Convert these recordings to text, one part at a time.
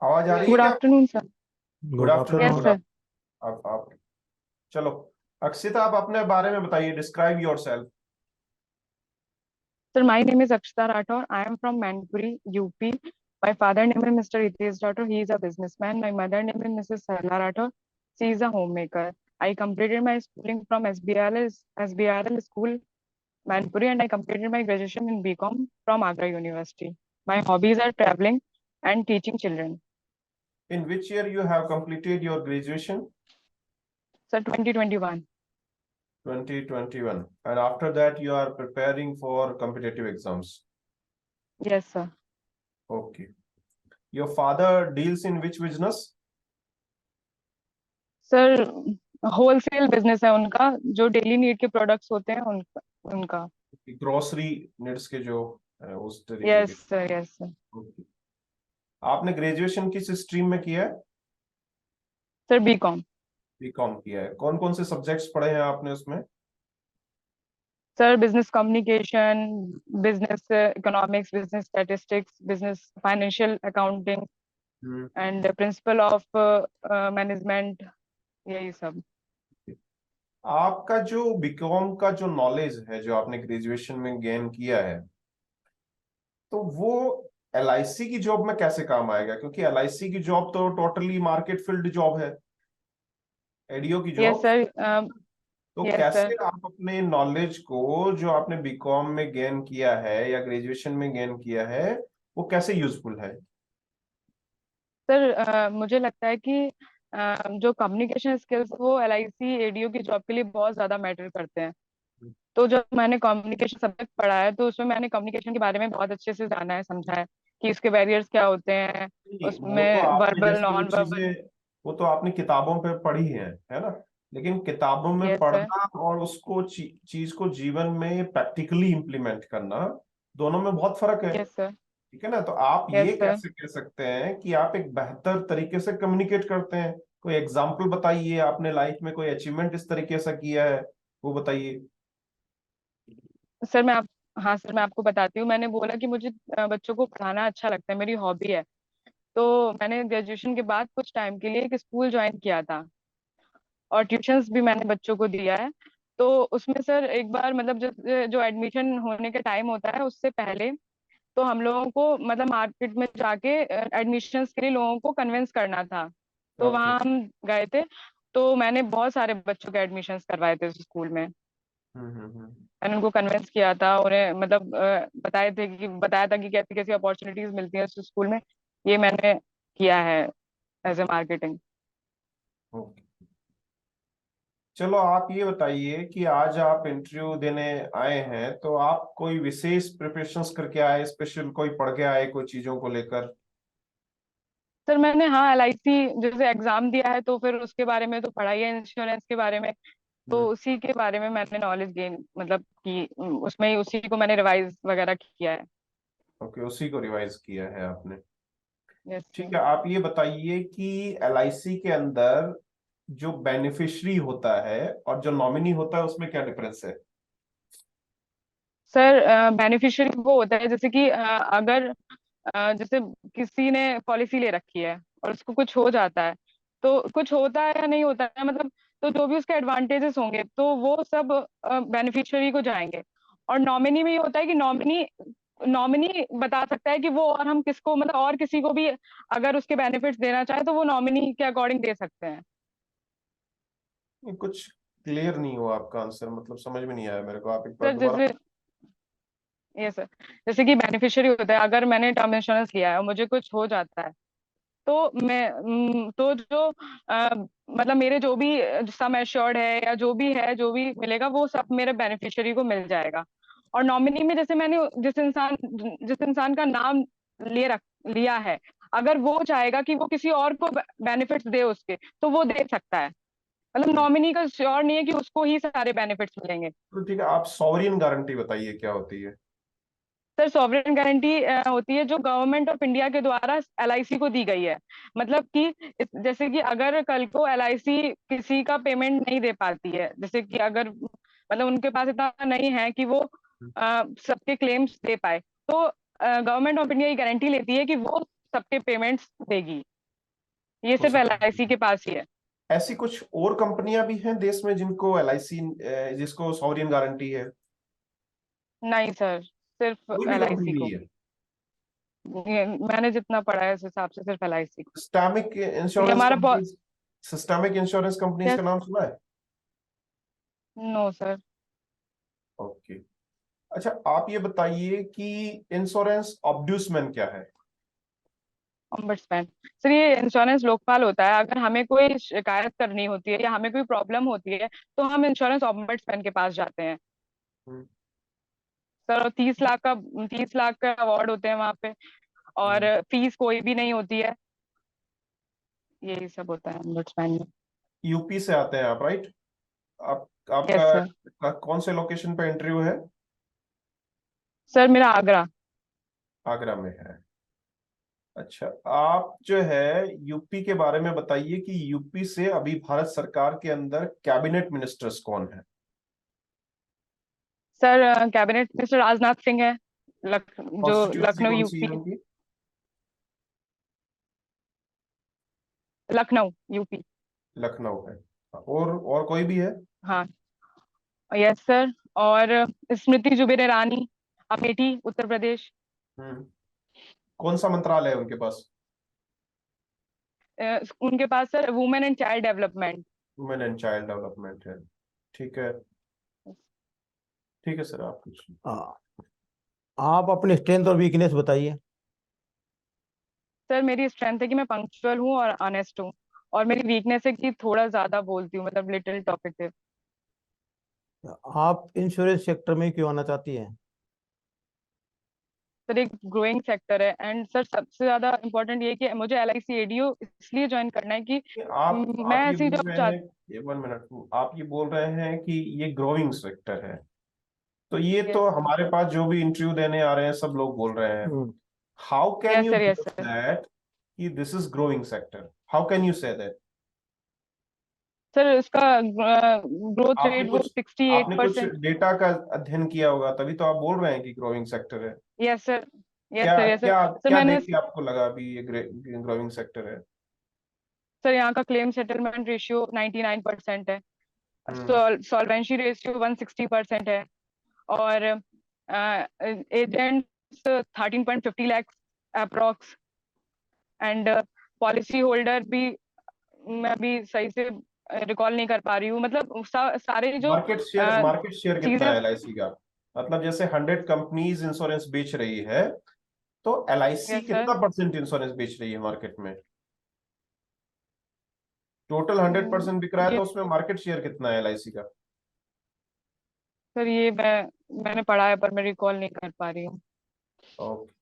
आवाज आ रही है गुड क्या? Afternoon sir. Good good afternoon. Yes good afternoon. Sir. Afternoon. आप चलो। अक्षिता, आप अपने बारे में बताइए, describe yourself. Sir my name is Akshata Rathore. I am from Mainpuri, UP. My father name is mister Hitesh Rathore, he is a businessman. My mother name is missus Sarla Rathore, she is a homemaker. I completed my schooling from SBRL school, Manpuri, and I completed my graduation in BCom from Agra University. My hobbies are traveling and teaching children. In which year you have completed your graduation? Sir, 2021. 2021, and after that you are preparing for competitive exams. Yes, sir. Okay. Your father deals in which business? Sir wholesale business है उनका, जो daily need के products होते हैं उनका उनका grocery needs के जो उस तरीके के। Yes sir, yes sir. Okay. आपने ग्रेजुएशन किस स्ट्रीम में किया है? Sir BCom. बीकॉम किया है। कौन कौन से सब्जेक्ट्स पढ़े हैं आपने उसमें? Sir business communication, business economics, business statistics, business financial accounting hmm. And principle of management, यही सब। आपका जो बीकॉम का जो नॉलेज है, जो आपने ग्रेजुएशन में गेन किया है, तो वो एलआईसी की जॉब में कैसे काम आएगा? क्योंकि एलआईसी की जॉब तो टोटली मार्केट फील्ड जॉब है, एडीओ की यस जॉब। सर। तो यस सर। कैसे आप अपने नॉलेज को जो आपने बीकॉम में गेन किया है या ग्रेजुएशन में गेन किया है, वो कैसे यूजफुल है? सर मुझे लगता है कि जो कम्युनिकेशन स्किल्स वो LIC ADO की जॉब के लिए बहुत ज्यादा मैटर करते हैं। तो जब मैंने कम्युनिकेशन सब्जेक्ट पढ़ा है तो उसमें मैंने कम्युनिकेशन के बारे में बहुत अच्छे से जाना है, समझा है कि इसके बैरियर्स क्या होते हैं, नहीं, वो तो उसमें आपने वर्बल जैसे वो नॉन वर्बल। चीजें, वो तो आपने किताबों पे पढ़ी है ना? लेकिन किताबों में यस सर। पढ़ना और उसको चीज को जीवन में प्रैक्टिकली इम्प्लीमेंट करना, दोनों में बहुत फर्क है। Yes sir. ठीक है ना? तो आप ये यस सर। कैसे कह सकते हैं कि आप एक बेहतर तरीके से कम्युनिकेट करते हैं? कोई एग्जाम्पल बताइए, आपने लाइफ में कोई अचीवमेंट इस तरीके से किया है, वो बताइए। सर मैं आप हाँ सर, मैं आपको बताती हूँ। मैंने बोला कि मुझे बच्चों को पढ़ाना अच्छा लगता है, मेरी हॉबी है। तो मैंने ग्रेजुएशन के बाद कुछ टाइम के लिए एक स्कूल ज्वाइन किया था और ट्यूशंस भी मैंने बच्चों को दिया है। तो उसमें सर एक बार मतलब जो एडमिशन होने का टाइम होता है उससे पहले तो हम लोगों को मतलब मार्केट में जाके एडमिशन्स के लिए लोगों को कन्विंस करना था। तो ओके। वहां हम गए थे। तो मैंने बहुत सारे बच्चों के एडमिशन्स करवाए थे उस स्कूल में। हम्म। मैंने उनको कन्विंस किया था, उन्हें मतलब बताया था कि कैसी कैसी अपॉर्चुनिटीज मिलती हैं उस स्कूल में। ये मैंने किया है एज ए मार्केटिंग। ओके। चलो, आप ये बताइए कि आज आप इंटरव्यू देने आए हैं, तो आप कोई विशेष प्रिपरेशंस करके आए, स्पेशल कोई पढ़ के आए कोई चीजों को लेकर? सर मैंने हाँ LIC जैसे एग्जाम दिया है तो फिर उसके बारे में तो पढ़ा ही है, इंश्योरेंस के बारे में। तो हम्म। उसी के बारे में मैंने नॉलेज गेन मतलब कि उसमें ही उसी को मैंने रिवाइज वगैरह किया है। ओके, उसी को रिवाइज किया है आपने। यस ठीक सर। है, आप ये बताइए कि एलआईसी के अंदर जो बेनिफिशियरी होता है और जो नॉमिनी होता है, उसमें क्या डिफरेंस है? सर बेनिफिशियरी वो होता है जैसे कि अगर जैसे किसी ने पॉलिसी ले रखी है और उसको कुछ हो जाता है, तो कुछ होता है या नहीं होता है मतलब, तो जो भी उसके एडवांटेजेस होंगे तो वो सब बेनिफिशियरी को जाएंगे। और नॉमिनी में ये होता है कि नॉमिनी नॉमिनी बता सकता है कि वो और हम किसको मतलब और किसी को भी अगर उसके बेनिफिट्स देना चाहे तो वो नॉमिनी के अकॉर्डिंग दे सकते हैं। ये कुछ क्लियर नहीं हुआ आपका आंसर, मतलब समझ में नहीं आया मेरे को, आप एक बार सर दोबारा। जैसे ये सर जैसे कि बेनिफिशियरी होता है, अगर मैंने टर्म इंश्योरेंस लिया है और मुझे कुछ हो जाता है तो तो जो मतलब मेरे जो भी सम एश्योर्ड है या जो भी मिलेगा वो सब मेरे बेनिफिशियरी को मिल जाएगा। और नॉमिनी में जैसे मैंने जिस इंसान का नाम लिया है, अगर वो चाहेगा कि वो किसी और को बेनिफिट्स दे उसके, तो वो दे सकता है। मतलब नॉमिनी का श्योर नहीं है कि उसको ही सारे बेनिफिट्स मिलेंगे। तो ठीक है, आप सॉवरियन गारंटी बताइए क्या होती है? सर सॉवरेन गारंटी होती है जो गवर्नमेंट ऑफ इंडिया के द्वारा LIC को दी गई है। मतलब कि जैसे कि अगर कल को LIC किसी का पेमेंट नहीं दे पाती है, जैसे कि अगर मतलब उनके पास इतना नहीं है कि वो सबके क्लेम्स दे पाए, तो गवर्नमेंट ऑफ इंडिया ये गारंटी लेती है कि वो सबके पेमेंट्स देगी। ये हो सिर्फ सकता LIC है के पास ही है। ऐसी कुछ और कंपनियां भी हैं देश में जिनको LIC, जिसको सॉवरियन गारंटी है? नहीं सर, सिर्फ कोई भी कंपनी LIC नहीं को। है? मैंने जितना पढ़ा है उस हिसाब से सिर्फ LIC को। सिस्टमिक क्योंकि इंश्योरेंस हमारा बहुत। कंपनीज, सिस्टमिक इंश्योरेंस कंपनीज क्या? का नाम सुना है? No sir. ओके। अच्छा, आप ये बताइए कि इंश्योरेंस ऑब्ड्यूसमैन क्या है? ऑम्बड्समैन। सर ये इंश्योरेंस लोकपाल होता है। अगर हमें कोई शिकायत करनी होती है या हमें कोई प्रॉब्लम होती है तो हम इंश्योरेंस ऑम्बड्समैन के पास जाते हैं। हम्म, सर 30 लाख का अवार्ड होते हैं वहां पे। और हम्म। फीस कोई भी नहीं होती है। यही सब होता है ऑम्बड्समैन में। यूपी से आते हैं आप, राइट? आप यस आपका सर। कौन से लोकेशन पे इंटरव्यू है? सर मेरा आगरा। आगरा में है। अच्छा, आप जो है यूपी के बारे में बताइए कि यूपी से अभी भारत सरकार के अंदर कैबिनेट मिनिस्टर्स कौन है? Sir cabinet minister Rajnath Singh है। जो कॉन्स्टिट्यूंसी लखनऊ कौन सी है यूपी। उनकी? लखनऊ यूपी। लखनऊ है। और कोई भी है? हाँ। Yes sir. और स्मृति जुबिन ईरानी, अमेठी उत्तर प्रदेश। हम्म। कौन सा मंत्रालय है उनके पास? उनके पास sir women and child development. Women and child development है। ठीक है। ठीक है सर, आप पूछिए। हाँ, आप अपनी स्ट्रेंथ और वीकनेस बताइए। सर मेरी स्ट्रेंथ है कि मैं पंक्चुअल हूँ और ऑनेस्ट हूँ। और मेरी वीकनेस है कि थोड़ा ज्यादा बोलती हूँ, मतलब लिटिल टॉकेटिव। आप इंश्योरेंस सेक्टर में क्यों आना चाहती हैं? सर एक ग्रोइंग सेक्टर है। एंड सर सबसे ज्यादा इम्पोर्टेंट ये है कि मुझे LIC ADO इसलिए ज्वाइन करना है कि मैं आप ये ऐसी बोल जॉब रहे हैं, चाहती। ये 1 मिनट, आप ये बोल रहे हैं कि ये ग्रोइंग सेक्टर है, तो ये तो यस सर। हमारे पास जो भी इंटरव्यू देने आ रहे हैं सब लोग बोल रहे हैं। Hmm, how can yes you sir. Yes जज सर। दैट कि this is growing sector? How can you say that? Sir इसका ग्रोथ आपने रेट वो कुछ 68%। डेटा का अध्ययन किया होगा, तभी तो आप बोल रहे हैं कि ग्रोइंग सेक्टर है। Yes sir. यस क्या सर। Yes sir. क्या सर क्या मैंने। देख के आपको लगा अभी ये ग्रोइंग सेक्टर है? सर यहाँ का क्लेम सेटलमेंट रेशियो 99% है। हम्म। सॉल्वेंसी रेशियो 160% है। और agents 13.50 lakh approx. And policy holder भी मैं भी सही से रिकॉल नहीं कर पा रही हूँ, मतलब सारे जो मार्केट शेयर कितना चीजें। है LIC का? मतलब जैसे 100 कंपनीज इंश्योरेंस बेच रही है, तो LIC यस सर। कितना परसेंट इंश्योरेंस बेच रही है मार्केट में? टोटल 100% बिक रहा है, ये तो उसमें मार्केट शेयर कितना है LIC का? सर ये मैंने पढ़ा है पर मैं रिकॉल नहीं कर पा रही हूँ। ओके,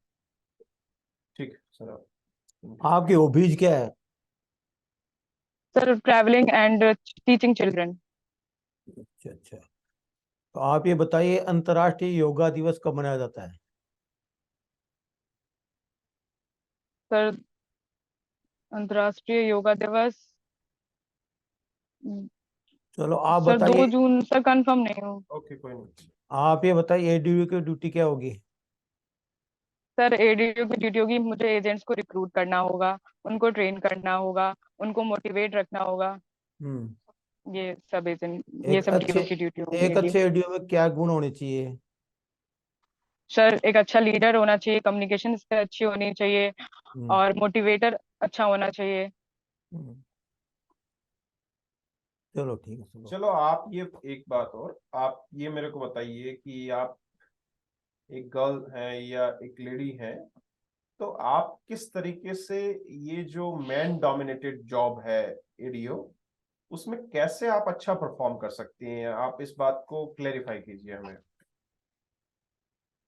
ठीक है सर, आप आपकी हॉबीज क्या है? Sir travelling and teaching children. अच्छा अच्छा। तो आप ये बताइए, अंतर्राष्ट्रीय योगा दिवस कब मनाया जाता है? सर अंतर्राष्ट्रीय योगा दिवस। चलो आप सर दो बताइए। जून सर कंफर्म नहीं हूँ। ओके, कोई नहीं। आप ये बताइए, एडीयू की ड्यूटी क्या होगी? सर ADO की ड्यूटी होगी, मुझे एजेंट्स को रिक्रूट करना होगा, उनको ट्रेन करना होगा, उनको मोटिवेट रखना होगा। हम्म। ये एक सब अच्छे DO की ड्यूटी होगी एक मेरी। अच्छे एडीयू में क्या गुण होने चाहिए? सर एक अच्छा लीडर होना चाहिए, कम्युनिकेशन स्किल अच्छी होनी चाहिए। हम्म। और मोटिवेटर अच्छा होना चाहिए। हम्म, चलो ठीक है, चलो। चलो, आप ये एक बात और, आप ये मेरे को बताइए कि आप एक गर्ल हैं या एक लेडी हैं, तो आप किस तरीके से ये जो मैन डोमिनेटेड जॉब है एडीओ, उसमें कैसे आप अच्छा परफॉर्म कर सकती हैं? आप इस बात को क्लेरिफाई कीजिए हमें।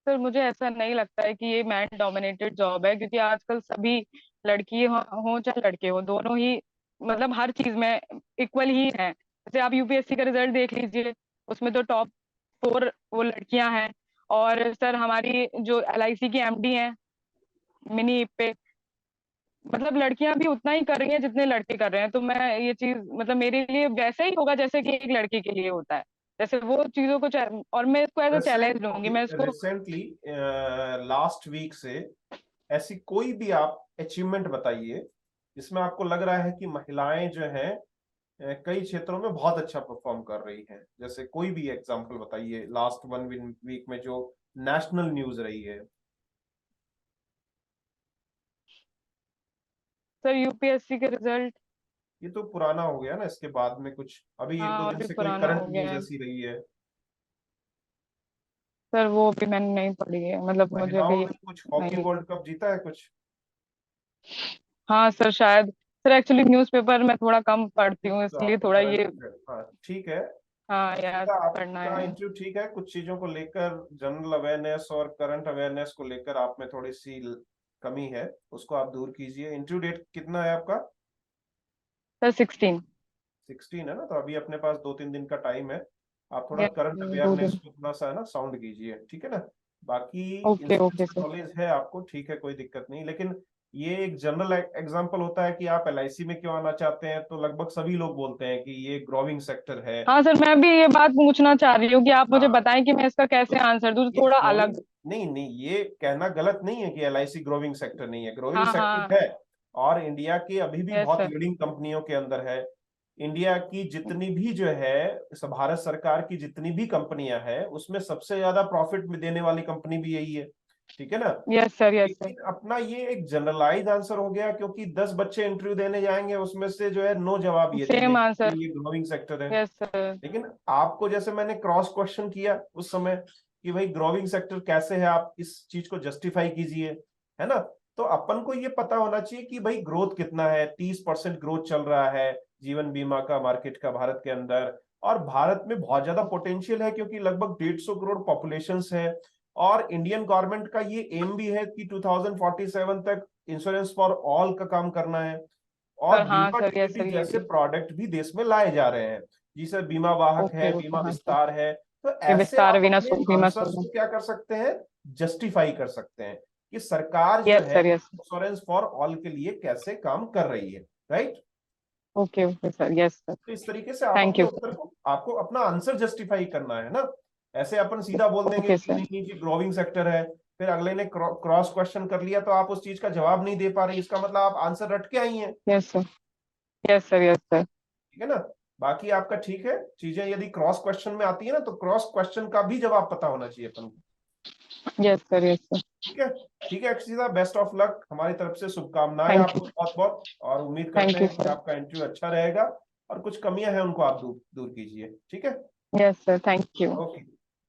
सर मुझे ऐसा नहीं लगता है कि ये मैन डोमिनेटेड जॉब है, क्योंकि आजकल सभी लड़की हो चाहे लड़के हो, दोनों ही मतलब हर चीज में इक्वल ही हैं। जैसे आप UPSC का रिजल्ट देख लीजिए, उसमें तो टॉप 4 वो लड़कियां हैं। और सर हमारी जो LIC की MD हैं मिनी पे, मतलब लड़कियां भी उतना ही कर रही हैं जितने लड़के कर रहे हैं। तो मैं ये चीज मतलब मेरे लिए वैसे ही होगा जैसे कि एक लड़की के लिए होता है। जैसे वो चीजों को और मैं इसको एज अ रिसेंट चैलेंज लूंगी, ओके, मैं इसको। रिसेंटली लास्ट वीक से ऐसी कोई भी आप अचीवमेंट बताइए जिसमें आपको लग रहा है कि महिलाएं जो हैं कई क्षेत्रों में बहुत अच्छा परफॉर्म कर रही हैं। जैसे कोई भी एग्जांपल बताइए लास्ट 1 वीक में जो नेशनल न्यूज रही है। सर यूपीएससी के रिजल्ट। ये तो पुराना हो गया ना, इसके बाद में कुछ अभी एक हाँ दो दिन ऑलरेडी से कोई पुराना करंट हो गया न्यूज है। ऐसी रही है। सर वो भी मैंने नहीं पढ़ी है, मतलब मुझे महिलाओं भी ने कुछ हॉकी नहीं। वर्ल्ड कप जीता है कुछ? हाँ सर शायद। सर एक्चुअली न्यूज़पेपर मैं थोड़ा कम पढ़ती हूँ, तो इसलिए आपको थोड़ा करंट ये। अफेयर, हाँ ठीक है। हाँ याद तो करना आपका है। इंटरव्यू ठीक है, कुछ चीजों को लेकर जनरल अवेयरनेस और करंट अवेयरनेस को लेकर आप में थोड़ी सी कमी है, उसको आप दूर कीजिए। इंटरव्यू डेट कितना है आपका? सर 16। 16 है ना, तो अभी अपने पास 2-3 दिन का टाइम है। आप थोड़ा यस करंट दो अवेयरनेस दिन। को थोड़ा सा है ना साउंड कीजिए, ठीक है ना। बाकी okay okay insurance sir. Knowledge है आपको, ठीक है, कोई दिक्कत नहीं। लेकिन ये एक जनरल एग्जांपल होता है कि आप एलआईसी में क्यों आना चाहते हैं, तो लगभग सभी लोग बोलते हैं कि ये ग्रोविंग सेक्टर है। हाँ सर मैं भी ये बात पूछना चाह रही हूँ कि आप मुझे हाँ, बताएं कि मैं इसका कैसे तो आंसर दूँ ये थोड़ा ग्रोइंग, अलग। नहीं नहीं, ये कहना गलत नहीं है कि एलआईसी ग्रोइंग सेक्टर नहीं है, ग्रोइंग हाँ सेक्टर हाँ। है। और इंडिया की अभी भी यस बहुत सर। लीडिंग कंपनियों के अंदर है। इंडिया की जितनी भी जो है भारत सरकार की जितनी भी कंपनियां हैं उसमें सबसे ज्यादा प्रॉफिट में देने वाली कंपनी भी यही है, ठीक है ना। Yes sir yes sir. लेकिन अपना ये एक जनरलाइज आंसर हो गया, क्योंकि 10 बच्चे इंटरव्यू देने जाएंगे उसमें से जो है 9 जवाब ये देंगे सेम कि आंसर। ये ग्रोइंग सेक्टर है। Yes sir. लेकिन आपको जैसे मैंने क्रॉस क्वेश्चन किया उस समय कि भाई ग्रोइंग सेक्टर कैसे है, आप इस चीज को जस्टिफाई कीजिए, है ना। तो अपन को ये पता होना चाहिए कि भाई ग्रोथ कितना है। 30% ग्रोथ चल रहा है जीवन बीमा का मार्केट का भारत के अंदर। और भारत में बहुत ज्यादा पोटेंशियल है, क्योंकि लगभग 150 करोड़ पॉपुलेशन है। और इंडियन गवर्नमेंट का ये एम भी है कि 2047 तक इंश्योरेंस फॉर ऑल का काम करना है। और सर हाँ बीमा सर यस ट्रिनिटी सर ये जैसे भी। प्रोडक्ट भी देश में लाए जा रहे हैं। जी सर, बीमा वाहक ओके है, ओके बीमा हाँ सर। विस्तार है। तो ये ऐसे विस्तार आप अपने बीमा आंसर्स सुविधा। को क्या कर सकते हैं, जस्टिफाई कर सकते हैं कि सरकार जो यस है sir yes. Insurance for all के लिए कैसे काम कर रही है, right. Okay okay sir yes sir. तो इस तरीके से आप थैंक अपने यू उत्तर सर। को, आपको अपना आंसर जस्टिफाई करना है ना। ऐसे अपन सीधा बोल देंगे ओके कि सर। नहीं नहीं जी ग्रोइंग सेक्टर है, फिर अगले ने क्रॉस क्वेश्चन कर लिया तो आप उस चीज का जवाब नहीं दे पा रहे, इसका मतलब आप आंसर रट के आई हैं, yes sir. Yes sir yes sir. ठीक है ना। बाकी आपका ठीक है, चीजें यदि क्रॉस क्वेश्चन में आती है ना, तो क्रॉस क्वेश्चन का भी जवाब पता होना चाहिए अपन को, यस सर यस सर। ठीक है। ठीक है अक्षिता, बेस्ट ऑफ लक, हमारी तरफ से शुभकामनाएं थैंक आपको यू। बहुत बहुत। और उम्मीद करते थैंक यू हैं कि सर। आपका इंटरव्यू अच्छा रहेगा, और कुछ कमियां हैं उनको आप दूर दूर कीजिए, ठीक है। Yes sir thank you. Okay.